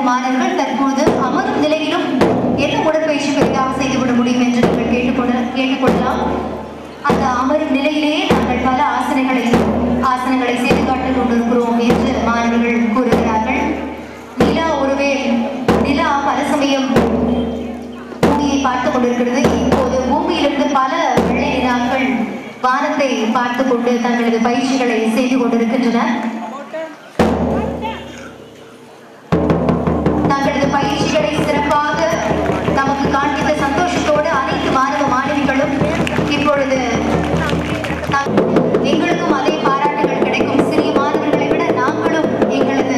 மாணவர்கள் தற்போது அமரும் நிலையிலும் என்ன உடற்பயிற்சி பெரிதாக செய்துவிட முடியும் என்று நீங்கள் கேட்டுக்கொள்ளலாம். அந்த அமரும் நிலையிலேயே நாங்கள் பல ஆசனங்களை செய்து காட்டிக் கொண்டிருக்கிறோம் என்று மாணவர்கள் கூறுகிறார்கள். நிலா பல சமயம் பூமியை பார்த்துக் கொண்டிருக்கிறது. இப்போது பூமியிலிருந்து பல வெள்ளை நிலாக்கள் வானத்தை பார்த்துக் கொண்டு தங்களது பயிற்சிகளை செய்து கொண்டிருக்கின்றன. தங்களது பயிற்சிகளை சிறப்பாக நமக்கு காண்பித்த சந்தோஷத்தோடு அனைத்து மாணவ மாணவிகளும் இப்பொழுது எங்களுக்கும் அதே பாராட்டுகள் கிடைக்கும். சிறிய மாணவர்களை விட நாங்களும் எங்களது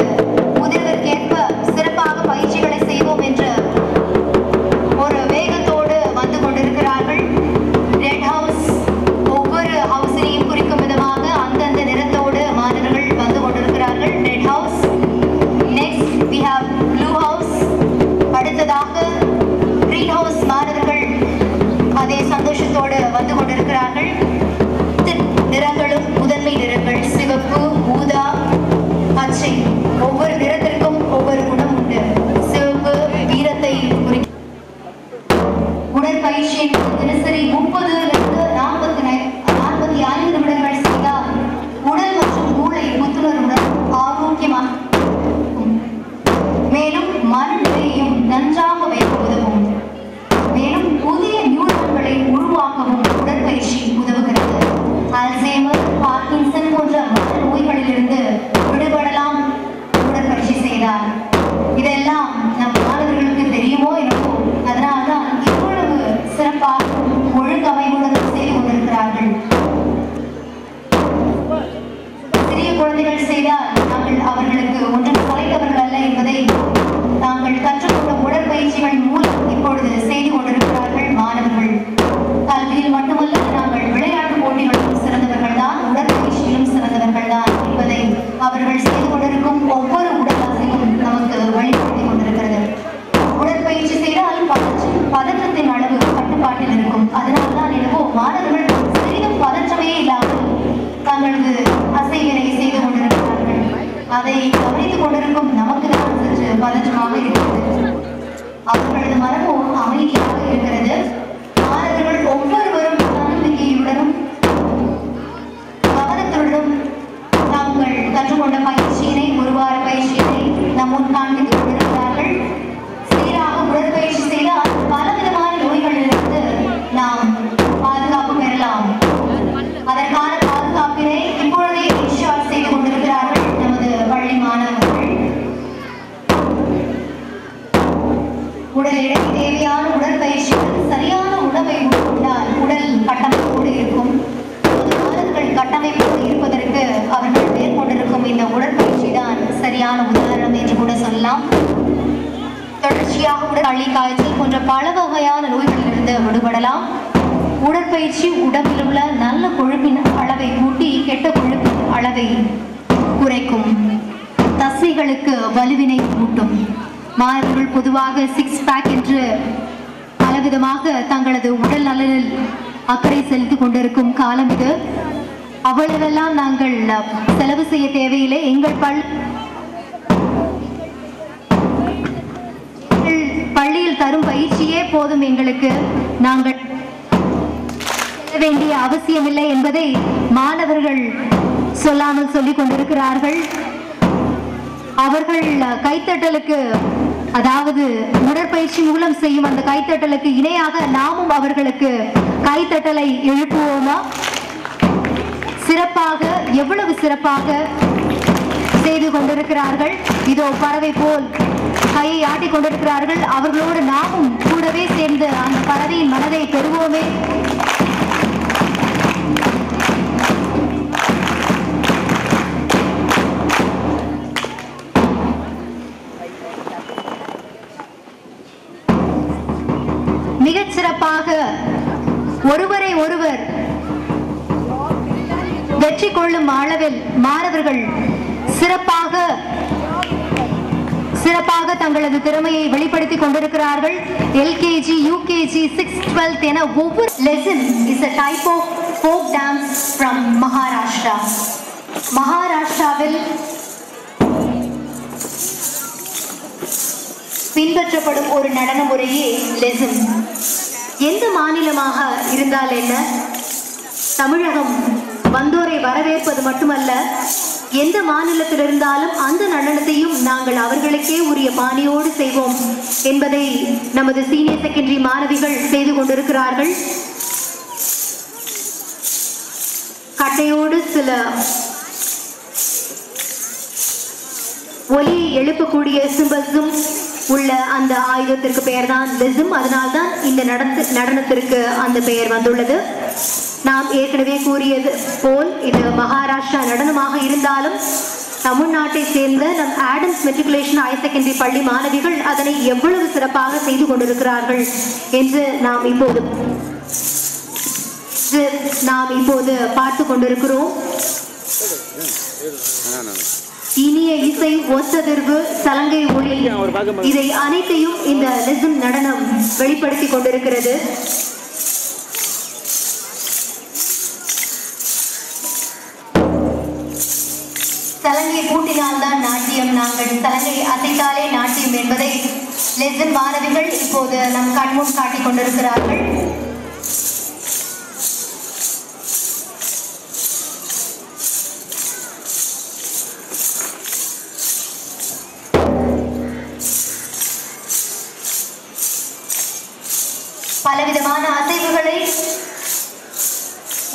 முதிர்வதற்கேற்ப சிறப்பாக பயிற்சிகளை செய்வோம் என்ற ஒரு வேகத்தோடு வந்து கொண்டிருக்கிறார்கள். ரெட் ஹவுஸ் ஒவ்வொரு ஹவுஸையும் குறிக்கும் விதமாக அந்தந்த நிறத்தோடு மாணவர்கள் வந்து கொண்டிருக்கிறார்கள். Red house. Next we have blue house. அடுத்ததாக green house மாணவர்கள் அதே சந்தோஷத்தோடு வந்து கொண்டிருக்கிறார்கள். நிறங்களும் முதன்மை நிறங்கள் சிவப்பு, ஊதா, பச்சை. ஒவ்வொரு நிறத்திற்கும் ஒவ்வொரு குணம் உண்டு. சிவப்பு வீரத்தை குறிக்கும். உடற்பயிற்சியின் தினசரி 30 to 45 நிமிடங்கள் செய்தால் உடல் மற்றும் மூளை புத்துணர்வுடன் ஆரோக்கியமாக, மேலும் மனநிலையையும் நன்றாக வைக்க உதவும். மேலும் புதிய நியூரான்களை உருவாக்கவும் உடற்பயிற்சி உதவுகிறது. அல்சைமர், பார்க்கின்சன் போன்ற மன நோய்களிலிருந்து விடுபடலாம் உடற்பயிற்சி செய்தால். இதெல்லாம் நம் மாணவர்களுக்கு தெரியுமோ என்னவோ, அதனால்தான் இவ்வளவு சிறப்பாக ஒழுங்கமைவுடன் செய்து கொண்டிருக்கிறார்கள். சிறிய குழந்தைகள் செய்தால் நாங்கள் அவர்களுக்கு ஒன்றும் தொலைத்தவர்கள் அல்ல என்பதை தாங்கள் கற்றுக்கொண்ட உடற்பயிற்சிகள் மூலம் இப்பொழுது செய்து கொண்டிருக்கிறார்கள் மாணவர்கள். கல்வியில் மட்டுமல்ல, நாங்கள் விளையாட்டு போட்டிகளிலும் சிறந்தவர்கள் தான், உடற்பயிற்சியிலும் சிறந்தவர்கள் தான் என்பதை அவர்கள் செய்து கொண்டிருக்கும் ஒவ்வொரு உடல் அசைவும் நமக்கு வழிபடுத்திக் கொண்டிருக்கிறது. உடற்பயிற்சி செய்தால் பதற்றத்தின் அளவு கட்டுப்பாட்டில் இருக்கும். அதனால்தான் என்னவோ மாணவர்கள் சிறிதும் பதற்றமே இல்லாமல் தங்களது அசைவினை செய்து கொண்டிருக்கிறார்கள். அதை கவனித்துக் கொண்டிருக்கும் நமக்கு தான் சற்று பதற்றமாக இருக்கிறது. அவர்களது மனமும் அமைதியாக இருக்கிறது. மாணவர்கள் ஒவ்வொருவரும் தன்னம்பிக்கையுடனும் கவனத்துடனும் தாங்கள் கற்றுக்கொண்ட பயிற்சியினை, ஒரு வார பயிற்சியினை நம் முன் காண்பித்துக் கொண்டிருக்கிறார்கள். சீராக உடற்பயிற்சி செய்தால் பலவிதமான நோய்களிலிருந்து நாம் பாதுகாப்பு பெறலாம். அதற்கான பாதுகாப்பினை இப்பொழுதே இன்ஷார் செய்து கொண்டிருக்கிறார்கள் நமது பள்ளி மாணவர்கள். உடல் எடை தேவையான உடற்பயிற்சிகள் சரியான உணவை உட்கொண்டால் உடல் கட்டமைப்போடு இருக்கும். மாணவர்கள் கட்டமைப்போடு இருப்பதற்கு அவர்கள் மேற்கொண்டிருக்கும் இந்த உடற்பயிற்சி தான் சரியான உதாரணம் என்று கூட சொல்லலாம். தொடர்ச்சியாக உடல் காய்ச்சல் போன்ற பல வகையான நோய்களிலிருந்து விடுபடலாம். உடற்பயிற்சி உடம்பில் உள்ள நல்ல கொழுப்பின் அளவை கூட்டி கெட்ட கொழுப்பின் அளவை குறைக்கும். தசைகளுக்கு வலுவினை ஊட்டும். மாணவர்கள் பொதுவாக 6 பேக் என்று பலவிதமாக தங்களது உடல் நலனில் அக்கறை செலுத்திக் கொண்டிருக்கும் காலம் இது. அவ்வளவெல்லாம் நாங்கள் செலவு செய்ய தேவையில்லை. எங்கள் பள்ளியில் தரும் பயிற்சியே போதும் எங்களுக்கு. நாங்கள் வேண்டிய அவசியமில்லை என்பதை மாணவர்கள் சொல்லாமல் சொல்லிக் கொண்டிருக்கிறார்கள். அவர்கள் கைத்தட்டலுக்கு, அதாவது உடற்பயிற்சி மூலம் செய்யும் அந்த கைத்தட்டலுக்கு இணையாக நாமும் அவர்களுக்கு கைத்தட்டலை எழுப்புவோமா? சிறப்பாக, எவ்வளவு சிறப்பாக செய்து கொண்டிருக்கிறார்கள். இதோ பறவை போல் கையை ஆட்டிக் கொண்டிருக்கிறார்கள். அவர்களோடு நாமும் கூடவே சேர்ந்து அந்த பறவையின் மனதை பெறுவோமே. மிகச் சிறப்பாக ஒருவரை ஒருவர் வெற்றி கொள்ளும் அளவில் மாணவர்கள் சிறப்பாக தங்களது திறமையை வெளிப்படுத்திக் கொண்டிருக்கிறார்கள். LKG, UKG, 6th, 12th என ஒவ்வொரு lesson is a type of folk dance from Maharashtra. மகாராஷ்டிராவில் பின்பற்றப்படும் ஒரு நடன முறையே லெசன். எந்த மாநிலமாக இருந்தால் என்ன, தமிழகம் வந்தோரை வரவேற்பது மட்டுமல்ல, எந்த மாநிலத்தில் இருந்தாலும் அந்த நடனத்தையும் நாங்கள் அவர்களுக்கே உரிய பாணியோடு செய்வோம் என்பதை நமது சீனியர் செகண்டரி மாணவிகள் செய்து கொண்டிருக்கிறார்கள். கட்டையோடு சில ஒலியை எழுப்பக்கூடிய சிம்பல்ஸும் உள்ள அந்த ஆயுதத்திற்கு பெயர் தான் லெசம். அதனால்தான் இந்த நடனத்திற்கு அந்த பெயர் வந்துள்ளது. நாம் ஏற்கனவே கூறியது போல் இது மகாராஷ்டிரா நடனமாக இருந்தாலும் தமிழ்நாட்டை சேர்ந்த நம் ஆடம்ஸ் மெட்ரிகுலேஷன் ஹையர் செகண்டரி பள்ளி மாணவிகள் அதனை எவ்வளவு சிறப்பாக செய்து கொண்டிருக்கிறார்கள் என்று நாம் இப்போது பார்த்து கொண்டிருக்கிறோம். இனிய இசை, ஒத்ததிர்வு, சலங்கை ஒளி, இதை அனைத்தையும் இந்த லெசன் நடனம் வெளிப்படுத்தி கொண்டிருக்கிறது. சலங்கை பூட்டினால்தான் நாட்டியம், நாங்கள் சலங்கை அசைத்தாலே நாட்டியம் என்பதை லெசன் மாணவிகள் இப்போது நம் கண்முன் காட்டிக் கொண்டிருக்கிறார்கள். பலவிதமான அசைவுகளை,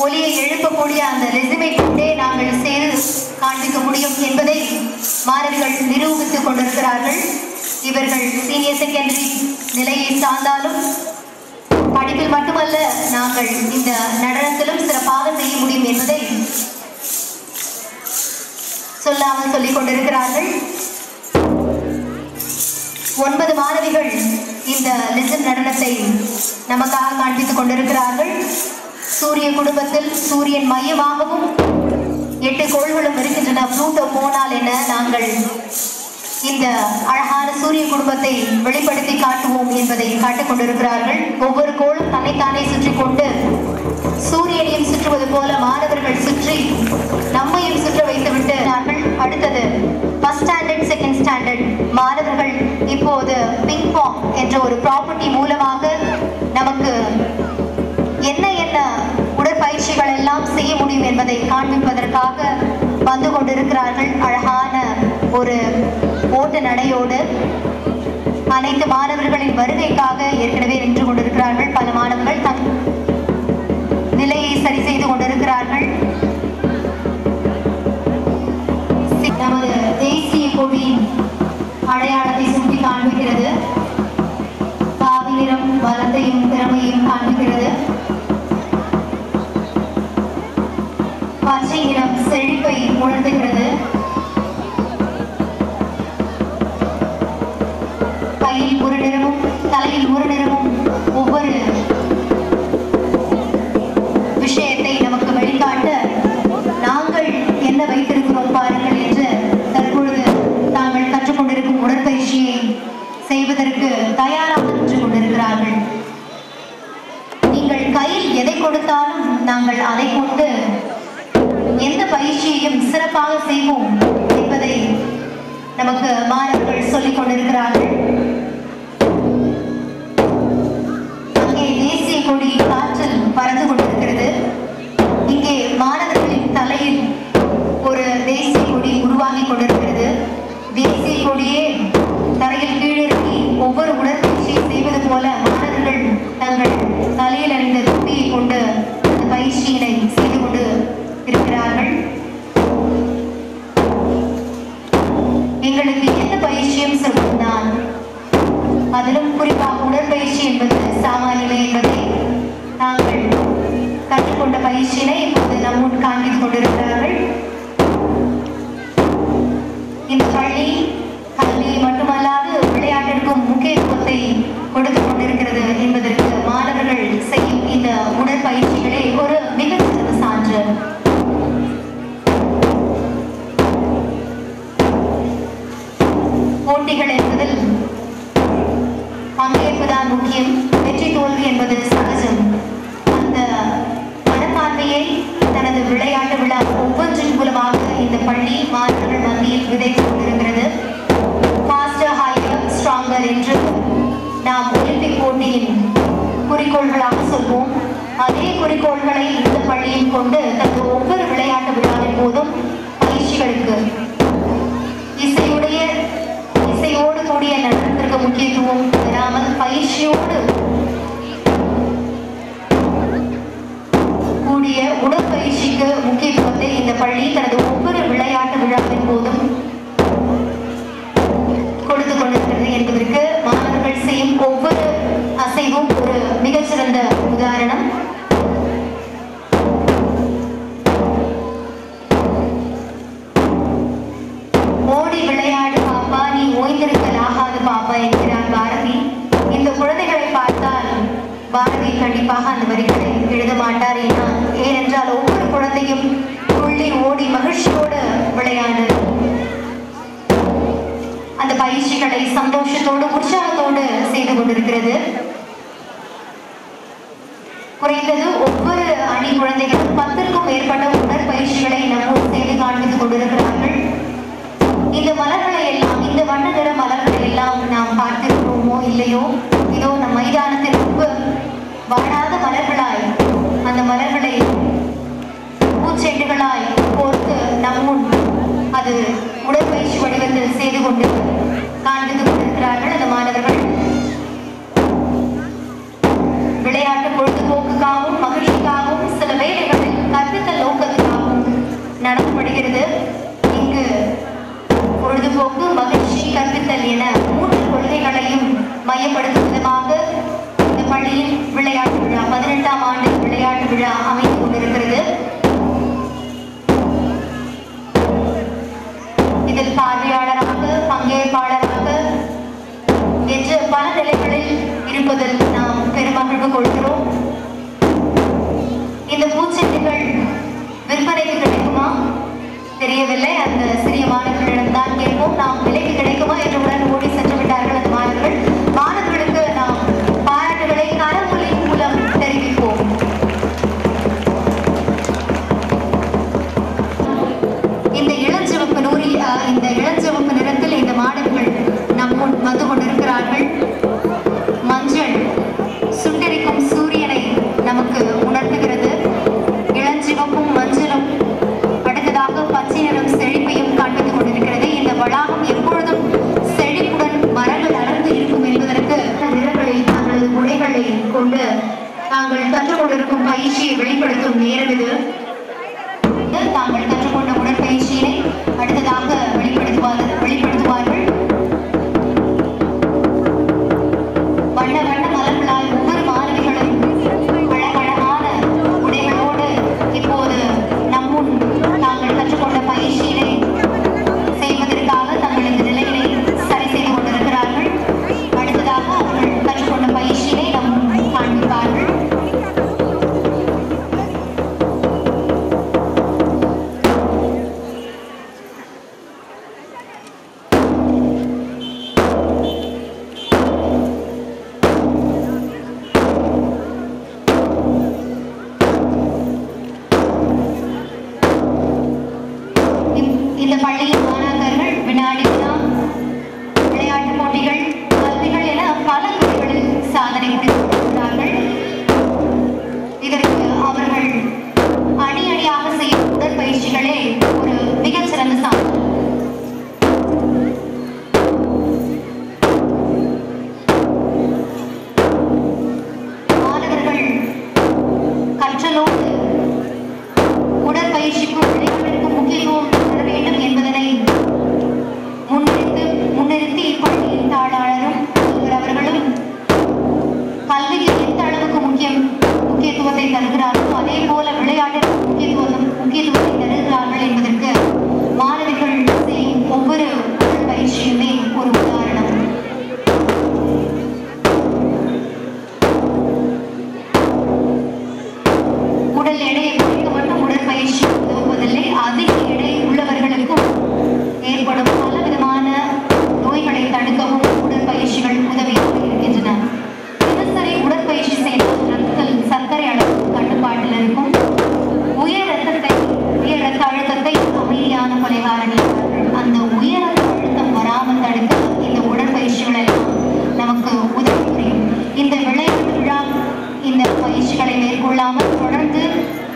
ஒலியை எழுப்பக்கூடிய அந்த லெசமை கொண்டே நாங்கள் செய்து காண்பிக்க முடியும் என்பதை மாணவிகள் நிரூபித்துக் கொண்டிருக்கிறார்கள். இவர்கள் சீனியர் செகண்டரி நிலையை சார்ந்தாலும் படிப்பில் மட்டுமல்ல, நாங்கள் இந்த நடனத்திலும் சிறப்பாக செய்ய முடியும் என்பதை சொல்லாமல் சொல்லிக் கொண்டிருக்கிறார்கள். 9 மாணவிகள் இந்த லெசன் நடனத்தை நமக்காக காண்பித்துக் கொண்டிருக்கிறார்கள். சூரிய குடும்பத்தில் சூரியன் மையமாகவும் 8 கோள்களும் இருக்கின்றன. புளூட்டோ போனால் என்ன, நாங்கள் இந்த அழகான சூரிய குடும்பத்தை வெளிப்படுத்தி காட்டுவோம் என்பதை காட்டிக் கொண்டிருக்கிறார்கள். ஒவ்வொரு கோளும் தன்னைத்தானே சுற்றி கொண்டு சூரியனையும் சுற்றுவது போல மாணவர்கள் சுற்றி நம்மையும் சுற்ற வைத்துவிட்டு அடுத்தது ஃபர்ஸ்ட் ஸ்டாண்டர்ட், செகண்ட் ஸ்டாண்டர்ட் மாணவர்கள் இப்போது பிங் பாங் என்ற ஒரு ப்ராப்பர்ட்டி மூலமாக நமக்கு என்ன உடற்பயிற்சிகள் எல்லாம் செய்ய முடியும் என்பதை காண்பிப்பதற்காக வந்து கொண்டிருக்கிறார்கள். அழகான ஒரு ஓட்ட நடையோடு அனைத்து மாணவர்களின் வருகைக்காக ஏற்கனவே நின்று கொண்டிருக்கிறார்கள். பல மாணவர்கள் தன் நிலையை சரி செய்து கொண்டிருக்கிறார்கள். நமது தேசிய கொடியின் அடையாளத்தை சுட்டி காண்பிக்கிறது. காவி நிறம் பலத்தையும் திறமையும் காண்பிக்கிறது. பச்சை நிறம் செழிப்பை உணர்த்துகிறது. கையில் ஒரு நிறமும் தலையில் ஒரு நிறமும் ஒவ்வொரு விஷயத்தை நமக்கு வெளிக்காட்ட நாங்கள் என்ன வைத்திருக்கிறோம் பாருங்கள் என்று தற்பொழுது தாங்கள் கற்றுக்கொண்டிருக்கும் உடற்பயிற்சியை செய்வதற்கு தயாராக நின்று கொண்டிருக்கிறார்கள். நீங்கள் கையில் எதை கொடுத்தாலும் நாங்கள் அதை கொண்டு எந்த பயிற்சியையும் சிறப்பாக செய்வோம் என்பதை நமக்கு மாணவர்கள் சொல்லிக் கொண்டிருக்கிறார்கள். அங்கே தேசிய கொடி காற்றில் பறந்து கொண்டிருக்கிறது. இங்கே மாணவர்களின் தலையில் ஒரு தேசிய கொடி உருவாகி கொண்டிருக்கிறது. தேசிய கொடியே தரையில் கீழிறங்கி ஒவ்வொரு உடற்பயிற்சியை செய்வது போல மாணவர்கள் தங்கள் தலையில் அணிந்த தொப்பியை கொண்டு அந்த பயிற்சியினை செய்து கொண்டு இருக்கிறார்கள். எங்களுக்கு எந்த பயிற்சியும் சொல்வதுதான், அதிலும் குறிப்பாக உடற்பயிற்சி என்பது சாமானியமே என்பதை நாங்கள் கற்றுக்கொண்ட பயிற்சியினை இப்போது நம் முன் காண்பித்துக் கொண்டிருக்கிறார்கள். இந்த பள்ளி கல்வி மட்டுமல்லாது விளையாட்டிற்கும் முக்கியத்துவத்தை கொடுத்துக் கொண்டிருக்கிறது என்பதற்கு மாணவர்கள் செய்யும் இந்த உடற்பயிற்சிகளே ஒரு மிகச்சிறந்த சான்று. போட்டிகள் என்பதில் பங்கேற்புதான் முக்கியம், வெற்றி தோல்வி என்பது சகஜம். அந்த மனப்பான்மையை தனது விளையாட்டு விழா ஒவ்வொன்றின் மூலமாக இந்த பள்ளி மாணவர்கள் மத்தியில் விதைத்துக் கொண்டிருக்கிறது. ஃபாஸ்டர், ஹையர், ஸ்ட்ராங்கர் என்று பள்ளியின் குறிக்கோள்களாக சொல்வோம். அதே குறிக்கோள்களை இந்த பள்ளியும் கொண்டு தனது ஒவ்வொரு விளையாட்டு விழாவின் போதும் பயிற்சிகளுக்கு இசையோடு கூடிய நடனத்திற்கு முக்கியத்துவம் தராமல் பயிற்சியோடு கூடிய உடற்பயிற்சிக்கு முக்கியத்துவத்தை இந்த பள்ளி தனது ஒவ்வொரு விளையாட்டு விழாவின் போதும் கொடுத்து கொண்டிருக்கிறது என்பதற்கு மாணவர்கள் செய்யும் ஒவ்வொரு அசைவும் ஒரு மிகச்சிறந்த உதாரணம். ஓடி விளையாடு பாப்பா, நீ ஓய்ந்திருக்கல் ஆகாது பாப்பா என்கிறார் பாரதி. இந்த குழந்தைகளை பார்த்தால் பாரதி கண்டிப்பாக அந்த வரிகளை எழுத மாட்டார். ஏனென்றால் ஒவ்வொரு குழந்தையும் துள்ளி ஓடி மகிழ்ச்சியோடு விளையாடு அந்த பயிற்சிகளை சந்தோஷத்தோடு உற்சாகத்தோடு செய்து கொண்டிருக்கிறது. குறைந்தது ஒவ்வொரு அணி குழந்தைகளும் 10க்கும் மேற்பட்ட உடற்பயிற்சிகளை நம்மோடு செய்து காண்பித்துக் கொண்டிருக்கிறார்கள். இந்த மலர்களை எல்லாம், இந்த வண்ண நிற மலர்களை எல்லாம் நாம் பார்த்திருக்கிறோமோ இல்லையோ, இதோ நம் மைதானத்தில் ரொம்ப வாடாத மலர்களாய் அந்த மலர்களை பூச்செண்டுகளாய் கோர்த்து நம்முன் அது உடற்பயிற்சி வடிவத்தில் செய்து கொண்டு காண்பித்துக் கொண்டிருக்கிறார்கள் அந்த மாணவர்கள். விளையாட்டு பொழுதுபோக்குக்காகவும் மகிழ்ச்சிக்காகவும் சில வேளைகளில் கற்பித்தல் நோக்கத்துக்காகவும் நடத்தப்படுகிறது. இங்கு பொழுதுபோக்கு, மகிழ்ச்சி, கற்பித்தல் என 3 கொள்கைகளையும் மையப்படுத்தும் விதமாக இந்த பள்ளியில் விளையாட்டு விழா 18ஆம் ஆண்டு விளையாட்டு விழா அமைத்துக் கொண்டிருக்கிறது. இதில் பார்வையாளராக, பங்கேற்பாளராக என்று பல நிலைகளில் இருப்பதில் நாம் பெருமகிழ்வு கொள்கிறோம். இந்த பூச்செண்டுகள் விற்பனைக்கு கிடைக்குமா தெரியவில்லை. அந்த சிறிய மாணவர்களிடம் தான் கேட்போம். நாம் விலைக்கு கிடைக்குமா என்று உடன் ஓடி சென்று விட்டார்கள் அந்த மாணவர்கள். மாணவர்களுக்கு நாம் பாராட்டுகளை கரவொலி மூலம் தெரிவிப்போம். இந்த இளஞ்சிவப்பு நிறத்தில் இந்த மாணவர்கள் நம் முன் வந்து கொண்டிருக்கிறார்கள். மஞ்சள் சுட்டெரிக்கும் சூரியனை நமக்கு உணர்த்துகிறது. இளஞ்சிவப்பும் மஞ்சளும் அடுத்ததாக பச்சை நிறம் செழிப்பையும் காண்பித்துக் கொண்டிருக்கிறது. இந்த வளாகம் எப்பொழுதும் செழிப்புடன் மரங்கள் அடர்ந்து இருக்கும் என்பதற்கு நிறங்களில் தங்களது முறைகளை கொண்டு தாங்கள் கற்றுக் கொண்டிருக்கும் பயிற்சியை வெளிப்படுத்தும் நேரம் இது. தாங்கள் கற்றுக்கொண்ட உடற்பயிற்சியினை அடுத்ததாக வெளிப்படுத்துவார்கள். வண்ண வண்ண மலர்களால் ஒவ்வொரு மாணவிகளும் அழகழகான உடைகளோடு இப்போது நம்முன் தாங்கள் கற்றுக்கொண்ட பயிற்சியினை செய்வதற்காக தங்களது நிலையினை சரி செய்து கொண்டிருக்கிறார்கள். அடுத்ததாக அவர்கள் கற்றுக்கொண்ட பயிற்சியினை நம் காண்பிப்பார்கள்.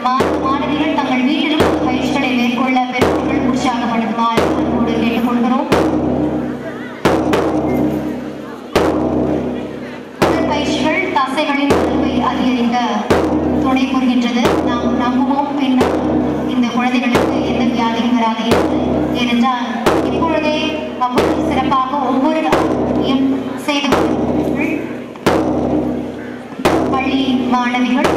மாணவிகள் தங்கள் வீட்டிலும் பயிற்சிகளை மேற்கொள்ள பெற்றோர்கள் உற்சாகப்படுத்துமாறு அன்போடு கேட்டுக்கொள்கிறோம். உடற்பயிற்சிகள் தசைகளின் வலுவை அதிகரிக்க துணை புரிகின்றது. நாம் நம்புவோம், பின்னர் இந்த குழந்தைகளுக்கு எந்த வியாதியும் வராது என்று. ஏனென்றால் இப்பொழுதே அவ்வளவு சிறப்பாக ஒவ்வொரு செய்து பள்ளி மாணவிகள்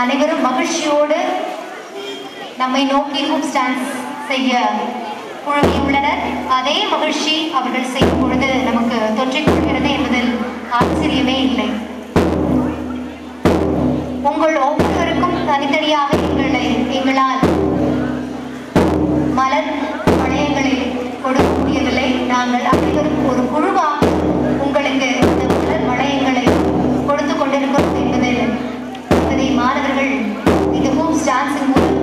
அனைவரும் மகிழ்ச்சியோடு நம்மை நோக்கி ஹூப் டான்ஸ் செய்ய குழுமியுள்ளனர். அதே மகிழ்ச்சி அவர்கள் செய்யும் பொழுது நமக்கு தொற்றிக் கொள்கிறது என்பதில் ஆச்சரியமே இல்லை. உங்கள் ஒவ்வொருவருக்கும் தனித்தனியாக எங்களால் மலர் வளையங்களை கொடுக்க முடியவில்லை. நாங்கள் அனைவரும் ஒரு குழுவாக உங்களுக்கு இந்த மலர் வளையங்களை கொடுத்து கொண்டிருக்கிறோம் என்பதை மாணவர்கள் இந்த ஹூப் டான்ஸின் மூலம்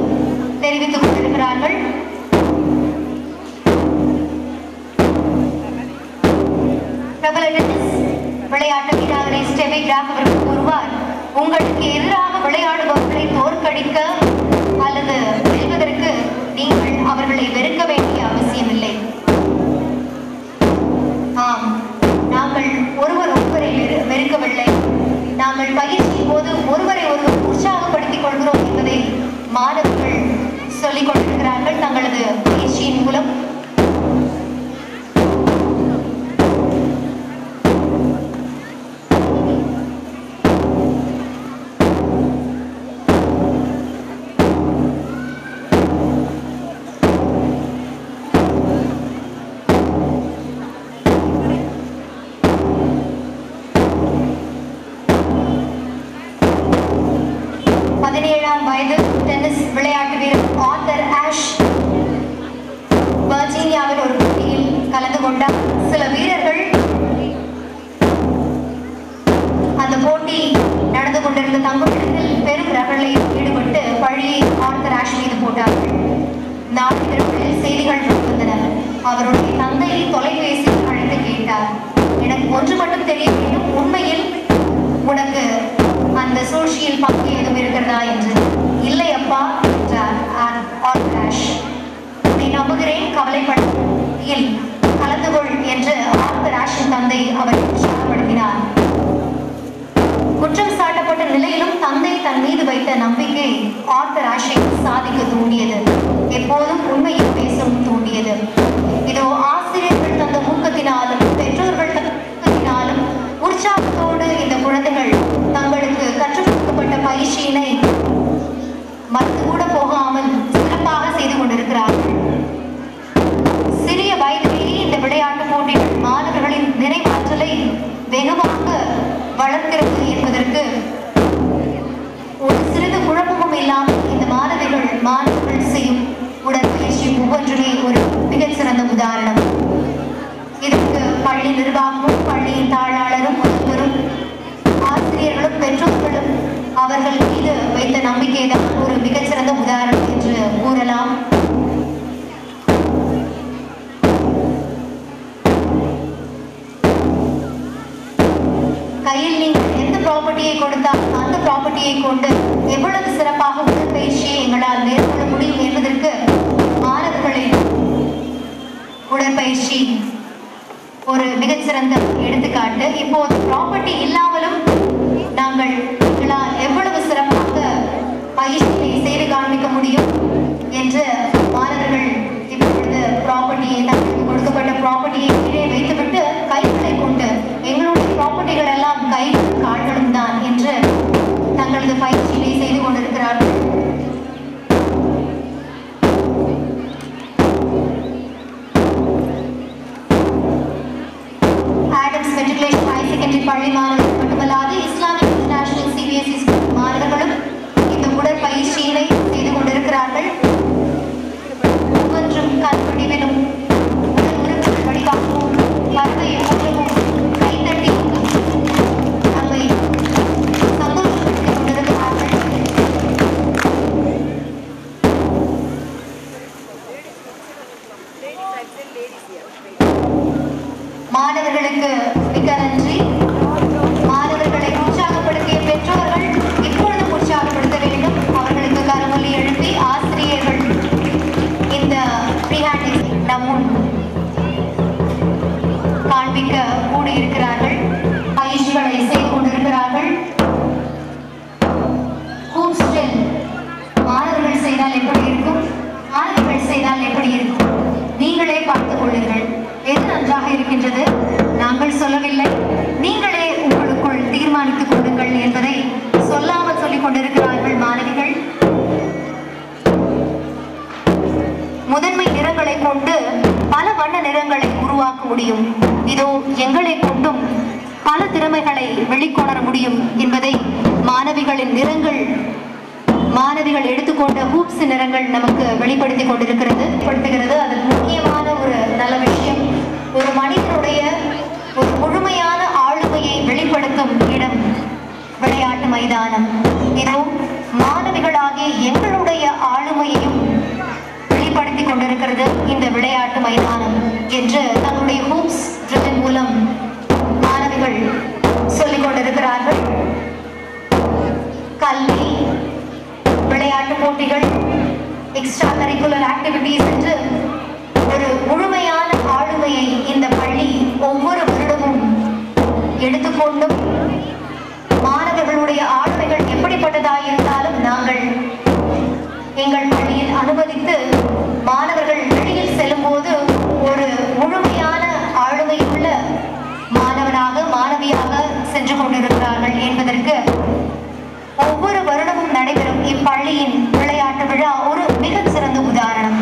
தெரிவித்துக் கொண்டிருக்கிறார்கள். பிரபல டென்னிஸ் விளையாட்டு வீராங்கனை ஸ்டெபி கிராஃப் அவர்கள் கூறுவார், உங்களுக்கு எதிராக விளையாடுபவர்களை தோற்கடிக்க அல்லது வெல்வதற்கு நீங்கள் அவர்களை வெறுக்க வேண்டிய அவசியமில்லை. ஆம், நாங்கள் ஒருவரை வெறுக்கவில்லை. நாங்கள் பயிற்சியின் போது ஒருவரை ஒருவர் உற்சாகப்படுத்திக் கொள்கிறோம் என்பதை மாணவர்கள் சொல்லிக் கொண்டிருக்கிறார்கள் தங்களது பயிற்சியின் மூலம். அவருடைய தந்தையை தொலைபேசியில் அழைத்து கேட்டார். எனக்கு ஒன்று மட்டும் தெரிய வேண்டும், உண்மையில் உனக்கு அந்த சூழ்ச்சியில் பங்கு ஏதும் இருக்கிறதா என்று. இல்லை அப்பா என்றார் ஆர்த்ராஷ். உன்னை நம்புகிறேன், கவலைப்படையில் கலந்து கொள் என்று ஆர்த்ராஷின் தந்தை அவரை உற்சாகப்படுத்தினார். குற்றம் சாட்டப்பட்ட நிலையிலும் தந்தை தன் மீது வைத்த நம்பிக்கை ஆர்த்ராஷை சாதிக்க தூண்டியது. எப்போதும் உண்மையை பேசும் தூண்டியது. இதோ ஆசிரியர்கள் தந்த ஊக்கத்தினாலும் பெற்றோர்கள் தந்த ஊக்கத்தினாலும் உற்சாகத்தோடு இந்த குழந்தைகள் தங்களுக்கு கற்றுக் கொடுக்கப்பட்ட பயிற்சியினை மறந்து கூட போகாமல் சிறப்பாக செய்து கொண்டிருக்கிறார்கள். சிறிய வயதிலேயே இந்த விளையாட்டு போட்டிகள் மாணவர்களின் நினைவாற்றலை வெகுவாக வளர்க்கிறது என்பதற்கு ஒரு சிறிது குழப்பமும் இல்லாமல் இந்த மாணவர்கள் செய்யும் உடற்பயிற்சி ஒவ்வொன்றுமே ஒரு மிகச்சிறந்த உதாரணம். இதற்கு பள்ளி நிர்வாகமும் பள்ளியின் தாளாளரும் முதல்வரும் ஆசிரியர்களும் பெற்றோர்களும் அவர்கள் மீது வைத்த நம்பிக்கைதான் ஒரு மிகச்சிறந்த உதாரணம் என்று கூறலாம். கையில் நீங்கள் எந்த ப்ராப்பர்ட்டியை கொடுத்தால் அந்த ப்ராப்பர்ட்டியை கொண்டு எவ்வளவு சிறப்பாக உடற்பயிற்சியை எங்களால் மேற்கொள்ள முடியும் என்பதற்கு மாணவர்களின் உடற்பயிற்சி ஒரு மிகச்சிறந்த எடுத்துக்காட்டு. இப்போது ப்ராப்பர்ட்டி இல்லாமலும் நாங்கள் எங்களால் எவ்வளவு சிறப்பாக பயிற்சியை செய்து காண்பிக்க முடியும் என்று மாணவர்கள் இப்பொழுது ப்ராப்பர்ட்டியை தங்களுக்கு கொடுக்கப்பட்ட ப்ராப்பர்ட்டியை கீழே வைத்துவிட்டு கைகளை கொண்டு எங்களுடைய ப்ராப்பர்ட்டிகள் எல்லாம் கைகளும் கால்களும் தான் என்று தங்களது பயிற்சியை செய்து கொண்டிருக்கிறார்கள். ஆடம்ஸ் மெட்ரிகுலேஷன் ஹையர் செகண்டரி பள்ளி மாணவர்கள் மட்டுமல்லாது இஸ்லாமிக் இன்டர்நேஷனல் CBSE ஸ்கூல் மாணவர்களும் இந்த உடற்பயிற்சியினை செய்து கொண்டிருக்கிறார்கள். ஒவ்வொன்றும் கல்வடிவிலும் உடல் உறுப்புகள் வடிவாகவும் பறவை ஊற்றவும் கைத்தட்டி நம்மை சந்தோஷப்படுத்திக் கொண்டிருக்கிறார்கள். மாணவர்களுக்கு மிக நன்றி. மாணவர்களை உற்சாகப்படுத்திய பெற்றோர்கள் இப்பொழுதும் உற்சாகப்படுத்த வேண்டும். அவர்களுக்கு கரவொலி எழுப்பி ஆசிரியர்கள் இந்த ஃப்ரீஹேண்ட் நம் முன் காண்பிக்க கூடியிருக்கிறார்கள். பயிற்சிகளை செய்து கொண்டிருக்கிறார்கள். ஹூப்ஸ்டில் மாணவர்கள் செய்தால் எப்படி இருக்கும், மாணவர்கள் செய்தால் எப்படி இருக்கும், நீங்களே பார்த்துக் கொள்ளுங்கள். எது நன்றாக இருக்கின்றது நாங்கள் சொல்லவில்லை, நீங்களே உங்களுக்குள் தீர்மானித்துக் கொள்ளுங்கள் என்பதை சொல்லாமல் சொல்லிக் கொண்டிருக்கிறார்கள் மாணவிகள். முதன்மை நிறங்களை கொண்டு பல வண்ண நிறங்களை உருவாக்க முடியும். இதோ எங்களை கொண்டும் பல திறமைகளை வெளிக்கொணர முடியும் என்பதை மாணவிகளின் நிறங்கள், மாணவிகள் எடுத்துக்கொண்ட ஹூப்ஸ் நிறங்கள் நமக்கு வெளிப்படுத்திக் கொண்டிருக்கிறது. அதற்கு முக்கியமான ஒரு நல்ல விஷயம், ஒரு மனிதனுடைய ஒரு முழுமையான ஆளுமையை வெளிப்படுத்தும் இடம் விளையாட்டு மைதானம். இதோ மாணவிகளாகிய எங்களுடைய ஆளுமையையும் வெளிப்படுத்திக் கொண்டிருக்கிறது இந்த விளையாட்டு மைதானம் என்று தங்களுடைய ஹூப்ஸ் ட்ரில் மூலம் மாணவிகள் சொல்லிக் கொண்டிருக்கிறார்கள். கல்வி, விளையாட்டு போட்டிகள், எக்ஸ்ட்ரா கரிக்குலர் ஆக்டிவிட்டீஸ் என்று ஒரு முழுமையான ஆளுமையை இந்த பள்ளி ஒவ்வொரு வருடமும் எடுத்துக்கொண்டும் மாணவர்களுடைய ஆளுமைகள் எப்படிப்பட்டதாயிருந்தாலும் நாங்கள் எங்கள் பள்ளியில் அனுமதித்து மாணவர்கள் வெளியில் செல்லும் போது ஒரு முழுமையான ஆளுமையுள்ள மாணவனாக மாணவியாக சென்று கொண்டிருக்கிறார்கள் என்பதற்கு ஒவ்வொரு வருடமும் நடைபெறும் இப்பள்ளியின் விளையாட்டு விழா ஒரு மிகச் சிறந்த உதாரணம்.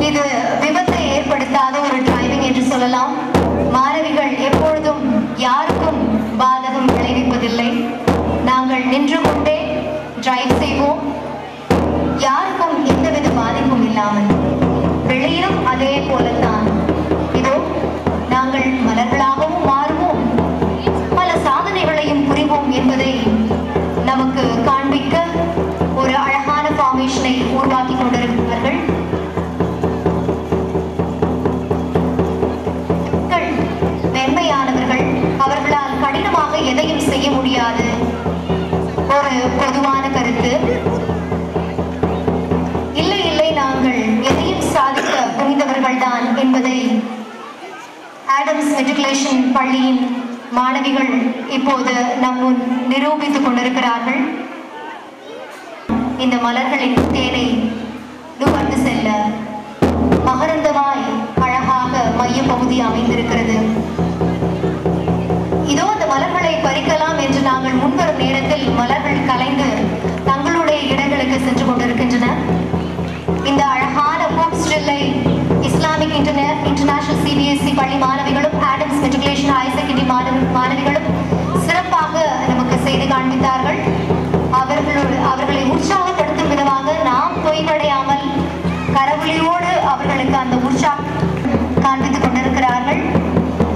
இது விபத்தை ஏற்படுத்தாத ஒரு டிரைவிங் என்று சொல்லலாம். மாணவிகள் எப்பொழுதும் யாருக்கும் பாதகம் விளைவிப்பதில்லை. செய்ய முடியாது ஒரு பொதுவான கருத்து. இல்லை இல்லை, நாங்கள் எதையும் சாதிக்க துணிந்தவர்கள்தான் என்பதை ஆடம்ஸ் மெட்ரிகுலேஷன் பள்ளியின் மாணவிகள் இப்போது நம் முன் நிரூபித்துக் கொண்டிருக்கிறார்கள். இந்த மலர்களின் தேனை நுகர்ந்து செல்ல மகரந்தமாய் அழகாக மைய பகுதி அமைந்திருக்கிறது. இதோ அந்த மலர்களை பறிக்கலாம் என்று நாங்கள் முன்வரும் நேரத்தில் மலர்கள் கலைந்து தங்களுடைய இடங்களுக்கு சென்று கொண்டிருக்கின்றன. இந்த அழகான பூக்ஸ்டில்லை இஸ்லாமிக் இன்டர்நேஷனல் சிபிஎஸ்இ பள்ளி மாணவிகளும் ஆடம்ஸ் மெட்ரிகுலேஷன் ஹையர் செகண்டரி மாணவிகளும் சிறப்பாக நமக்கு செய்து காண்பித்தார்கள். அவர்களை உற்சாகப்படுத்தும் விதமாக நாம் தொய்வடையாமல் கரவொலியோடு அவர்களுக்கு அந்த உற்சாகம் காண்பித்துக் கொண்டிருக்கிறார்கள்.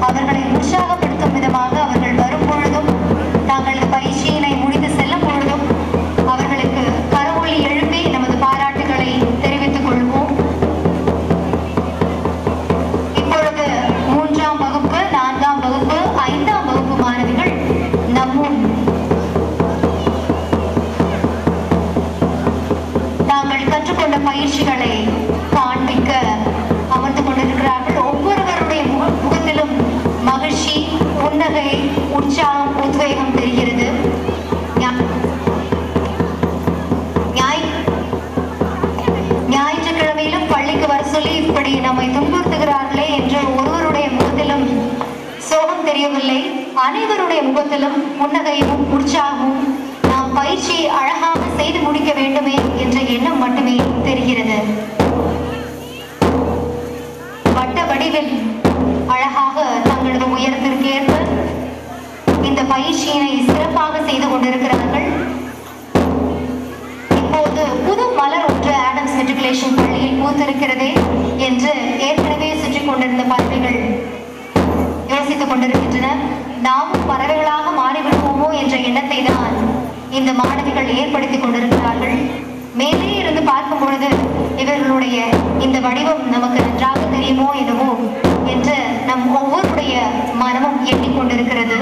அவர்களை உற்சாகப்படுத்தும் விதமாக அவர்கள் வரும் பொழுதும் தங்களது பயிற்சியினை முடித்து செல்லும் பொழுதும் அவர்களுக்கு கரவொலி எழுப்பி நமது பாராட்டுகளை தெரிவித்துக் கொள்வோம். இப்பொழுது 3ஆம் வகுப்பு, 4ஆம் வகுப்பு, 5ஆம் வகுப்பு மாணவிகள் நம்மும் தாங்கள் கற்றுக்கொண்ட பயிற்சிகளை காண்பிக்க அமர்ந்து கொண்டிருக்கிறார்கள். ஒவ்வொருவருடைய முகத்திலும் மகிழ்ச்சி, புன்னகை, உற்சாகம், உத்வேகம் தெரிகிறது. ஞாயிற்றுக்கிழமையிலும் பள்ளிக்கு வர சொல்லி இப்படி நம்மை துன்புறுத்துகிறார்களே என்று ஒருவருடைய முகத்திலும் சோகம் தெரியவில்லை. அனைவருடைய முகத்திலும் புன்னகையும் உற்சாகமும் நாம் பயிற்சியை அழகாக செய்து முடிக்க வேண்டுமே என்ற எண்ணம் மட்டுமே தெரிகிறது. வட்ட வடிவில் அழகாக தங்களது உயரத்திற்கு ஏற்ப இந்த பயிற்சியினை சிறப்பாக செய்து கொண்டிருக்கிறார்கள். இப்போது புது மலர் ஒன்று ஆடம்ஸ் மெட்ரிகுலேஷன் பள்ளியில் பூத்திருக்கிறதே என்று ஏற்கனவே சுற்றி கொண்டிருந்த பறவைகள் யோசித்துக் கொண்டிருக்கின்றன. நாமும் பறவைகளாக மாறிவிடுவோமோ என்ற எண்ணத்தை தான் இந்த மாணவிகள் ஏற்படுத்திக் கொண்டிருக்கிறார்கள். மேலே இருந்து பார்க்கும் பொழுது இவர்களுடைய இந்த வடிவம் நமக்கு நன்றாக தெரியுமோ என்னவோ என்று நம் ஒவ்வொருடைய மனமும் எண்ணிக்கொண்டிருக்கிறது.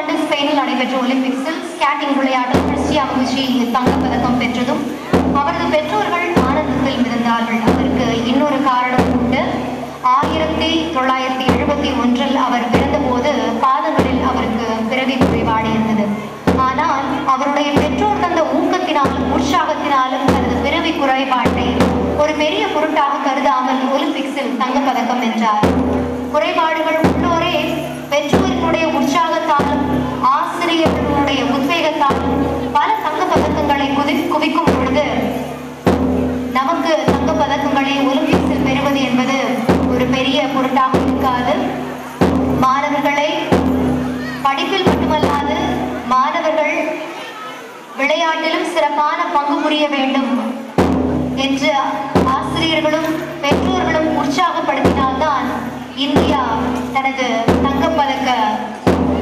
ஆண்டு ஸ்பெயினில் நடைபெற்ற ஒலிம்பிக்ஸில் ஸ்கேட்டிங் விளையாட்டில் கிறிஸ்டியா முகர்ஜி தங்கப்பதக்கம் பெற்றதும் அவரது பெற்றோர்கள் ஆனந்தத்தில் மிதந்தார்கள். அதற்கு இன்னொரு காரணம் உண்டு. 1971 அவர் பிறந்தபோது பாதங்களில் அவருக்கு பிறவி குறைபாடு இருந்தது. ஆனால் அவருடைய பெற்றோர் தந்த ஊக்கத்தினாலும் உற்சாகத்தினாலும் தனது பிறவி குறைபாட்டை ஒரு பெரிய பொருட்டாக கருதாமல் ஒலிம்பிக்ஸில் தங்கப்பதக்கம் வென்றார். குறைபாடுகள் உள்ளோரே பெற்றோர்களுடைய உற்சாகத்தாலும் ஆசிரியர்களுடைய உத்வேகத்தாலும் பல தங்க பதக்கங்களை குவிக்கும் பொழுது நமக்கு தங்க பதக்கங்களை ஒலிம்பிக்ஸில் பெறுவது என்பது ஒரு பெரிய பொருட்டாக இருக்காது. மாணவர்களை படிப்பில் மட்டுமல்லாது மாணவர்கள் விளையாட்டிலும் சிறப்பான பங்கு புரிய வேண்டும் என்று ஆசிரியர்களும் பெற்றோர்களும் உற்சாகப்படுத்தினால்தான் இந்தியா தனது தங்கப்பதக்க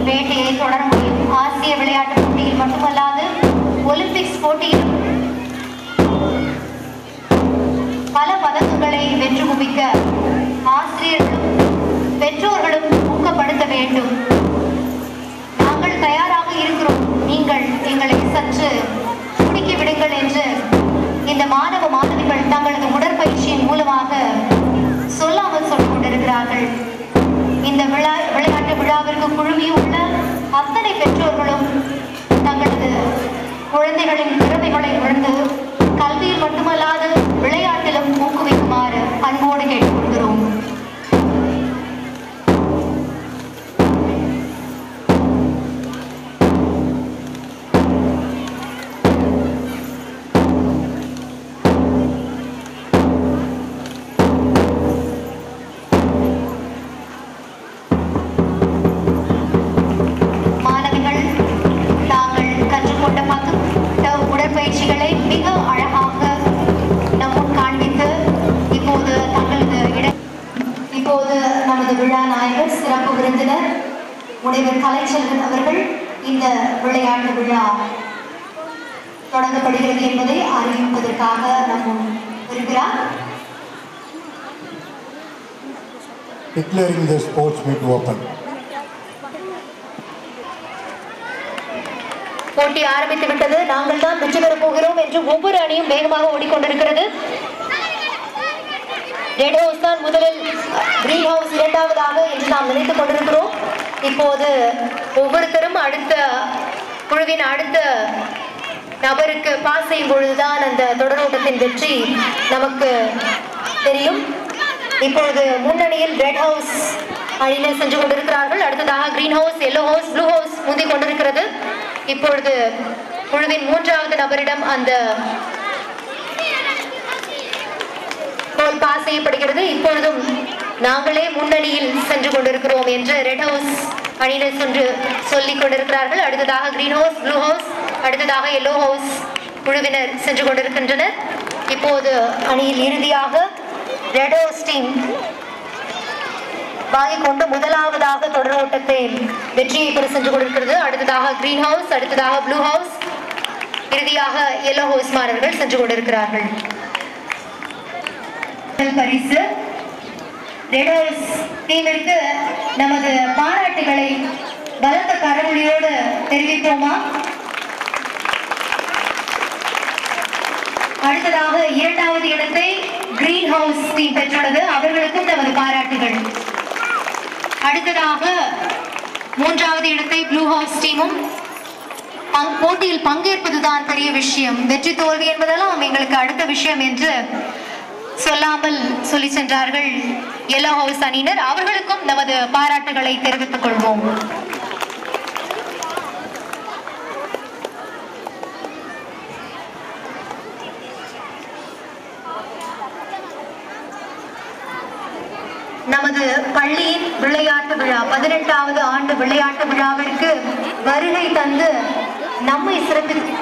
வேட்டையை தொடர முடியும். ஆசிய விளையாட்டு போட்டியில் மட்டுமல்லாது ஒலிம்பிக்ஸ் போட்டியில் பல பதக்கங்களை வென்று குவிக்க ஆசிரியர்களும் பெற்றோர்களும் ஊக்கப்படுத்த வேண்டும். நாங்கள் தயாராக இருக்கிறோம், நீங்கள் எங்களை சற்று துடிக்க விடுங்கள் என்று இந்த மாணவ மாணவிகள் தங்களது உடற்பயிற்சியின் மூலமாக சொல்லாமல் சொல்லிக் கொண்டிருக்கிறார்கள். இந்த விளையாட்டு விழாவிற்கு குழுமியுள்ள அத்தனை பெற்றோர்களும் தங்களது குழந்தைகளின் திறமைகளை உணர்ந்து கல்வியில் மட்டுமல்லாது விளையாட்டிலும் ஊக்குவிக்குமாறு அன்போடு கேட்டுக்கொள்கிறோம். உடற்பயிற்சிகளை மிக முனைவர் கலைச்செல்வன் அவர்கள் இந்த விளையாட்டு விழா தொடங்கப்படுகிறது என்பதை அறிவிப்பதற்காக நம் இருக்கிறார். Declaring the sports meet open. போட்டி ஆரம்பித்து விட்டது. நாங்கள் தான் வெற்றி பெறப் போகிறோம் என்று ஒவ்வொரு அணியும் வேகமாக ஓடிக்கொண்டிருக்கிறது. ரெட் ஹவுஸ் தான் முதலில், கிரீன் ஹவுஸ் இரண்டாவதாக என்று நாம் நினைத்துக் கொண்டிருக்கிறோம். இப்போது ஒவ்வொருத்தரும் அடுத்த குழுவின் அடுத்த நபருக்கு பாஸ் செய்யும் பொழுதுதான் அந்த தொடரோட்டத்தின் வெற்றி நமக்கு தெரியும். இப்பொழுது முன்னணியில் ரெட் ஹவுஸ் அணியினர் சென்று கொண்டிருக்கிறார்கள். அடுத்ததாக green house, yellow house, blue house முந்திக் கொண்டிருக்கிறது. இப்பொழுது குழுவின் மூன்றாவது நபரிடம் அந்த கோல் பாஸ் செய்யப்படுகிறது. இப்பொழுதும் நாங்களே முன்னணியில் சென்று கொண்டிருக்கிறோம் என்று ரெட் ஹவுஸ் அணியினர் சென்று சொல்லிக் கொண்டிருக்கிறார்கள். அடுத்ததாக கிரீன் ஹவுஸ், ப்ளூ ஹவுஸ், அடுத்ததாக எல்லோ ஹவுஸ் குழுவினர் சென்று கொண்டிருக்கின்றனர். இப்போது அணியில் இறுதியாக ரெட் ஹவுஸ் டீம் வாங்கிக் கொண்டு முதலாவதாக தொடர் ஓட்டத்தை வெற்றியை பெற சென்று கொண்டிருக்கிறது. அடுத்ததாக கிரீன் ஹவுஸ், அடுத்ததாக ப்ளூ ஹவுஸ், இறுதியாக எல்லோ ஹவுஸ் மாணவர்கள் சென்று கொண்டிருக்கிறார்கள். பரிசு ரெட் ஹவுஸ் டீமிற்கு நமது பாராட்டுகளை பலத்த கரவொலியோடு தெரிவிப்போமா? அடுத்ததாக இரண்டாவது இடத்தை கிரீன் ஹவுஸ் டீம் பெற்றுள்ளது. அவர்களுக்கும் நமது பாராட்டுகள். அடுத்ததாக மூன்றாவது இடத்தை ப்ளூ ஹவுஸ் டீமும். போட்டியில் பங்கேற்பதுதான் பெரிய விஷயம், வெற்றி தோல்வி என்பதெல்லாம் எங்களுக்கு அடுத்த விஷயம் என்று சொல்லாமல் சொல்லி சென்றார்கள் எல்லோ ஹவுஸ் அணியினர். அவர்களுக்கும் நமது பாராட்டுகளை தெரிவித்துக் கொள்வோம். நமது பள்ளியின் விளையாட்டு விழா 18வது ஆண்டு விளையாட்டு விழாவிற்கு வருகை தந்து நம்மை சிறப்பித்து